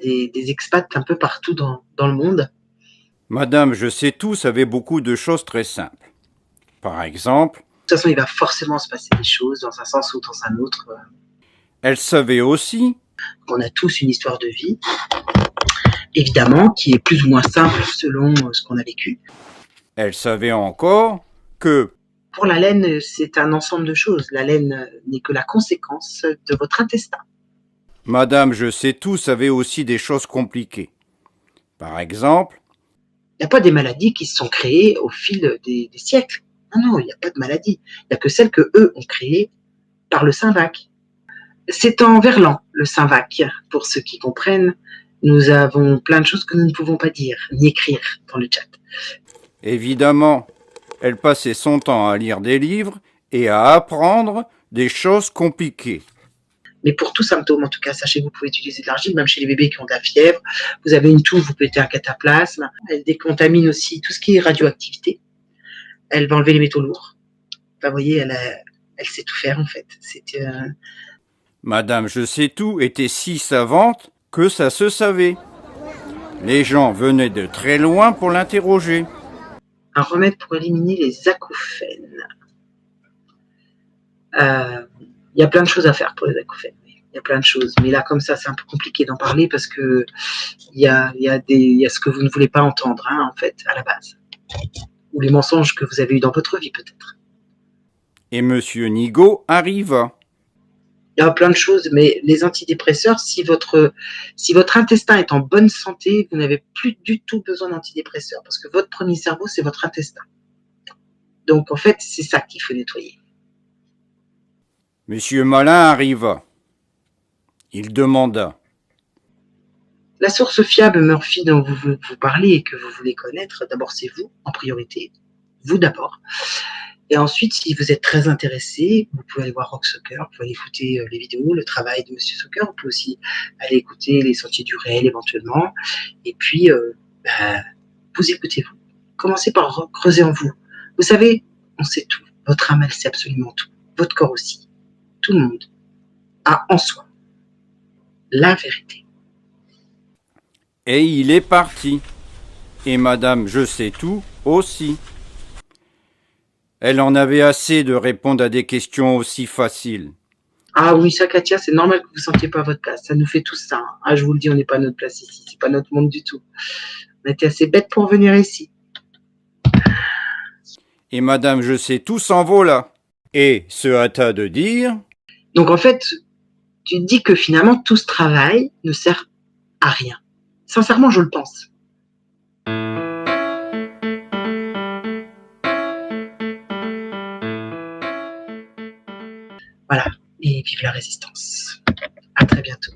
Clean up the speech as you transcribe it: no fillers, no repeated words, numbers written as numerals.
des expats un peu partout dans le monde. Madame, je sais tout, savait beaucoup de choses très simples. Par exemple, De toute façon, il va forcément se passer des choses dans un sens ou dans un autre. elle savait aussi, On a tous une histoire de vie, évidemment, qui est plus ou moins simple selon ce qu'on a vécu. elle savait encore que, Pour la laine, c'est un ensemble de choses. La laine n'est que la conséquence de votre intestin. Madame, je sais tout, savait aussi des choses compliquées. Par exemple, Il n'y a pas des maladies qui se sont créées au fil des siècles. Non, il n'y a pas de maladies. Il n'y a que celles que eux ont créées par le Saint-Vac. C'est en verlan, le Saint-Vac. Pour ceux qui comprennent, nous avons plein de choses que nous ne pouvons pas dire, ni écrire dans le chat. évidemment, elle passait son temps à lire des livres et à apprendre des choses compliquées. Mais pour tout symptôme, en tout cas, sachez que vous pouvez utiliser de l'argile, même chez les bébés qui ont de la fièvre. Vous avez une toux, vous pétez un cataplasme. Elle décontamine aussi tout ce qui est radioactivité. Elle va enlever les métaux lourds. Enfin, vous voyez, elle sait tout faire, en fait. Madame Je sais tout était si savante que ça se savait. Les gens venaient de très loin pour l'interroger. Un remède pour éliminer les acouphènes. Il y a plein de choses à faire pour les acouphènes. Il y a plein de choses. Mais là, comme ça, c'est un peu compliqué d'en parler parce que il y a ce que vous ne voulez pas entendre, hein, en fait, à la base. Ou les mensonges que vous avez eus dans votre vie, peut-être. Et Monsieur Nigaud arriva. Il y a plein de choses, mais les antidépresseurs, si votre intestin est en bonne santé, vous n'avez plus du tout besoin d'antidépresseurs parce que votre premier cerveau, c'est votre intestin. Donc, en fait, c'est ça qu'il faut nettoyer. Monsieur Malin arriva. Il demanda. La source fiable, Murphy, dont vous parlez et que vous voulez connaître, d'abord, c'est vous, en priorité. Vous d'abord. Et ensuite, si vous êtes très intéressé, vous pouvez aller voir Rock Soccer, vous pouvez aller écouter les vidéos, le travail de Monsieur Soccer, vous pouvez aussi aller écouter les Sentiers du Réel éventuellement. Et puis, vous écoutez-vous. Commencez par creuser en vous. Vous savez, on sait tout. Votre âme, elle sait absolument tout. Votre corps aussi. Tout le monde a en soi la vérité. Et il est parti. Et Madame Je sais tout aussi. Elle en avait assez de répondre à des questions aussi faciles. Ah oui, ça, Katia, c'est normal que vous ne sentiez pas votre place. Ça nous fait tous ça. Hein. Ah, je vous le dis, on n'est pas à notre place ici. C'est pas notre monde du tout. On était assez bêtes pour venir ici. Et Madame Je sais tout s'envola. Et se hâta de dire. Donc en fait, tu te dis que finalement, tout ce travail ne sert à rien. Sincèrement, je le pense. Voilà. Et vive la résistance. À très bientôt.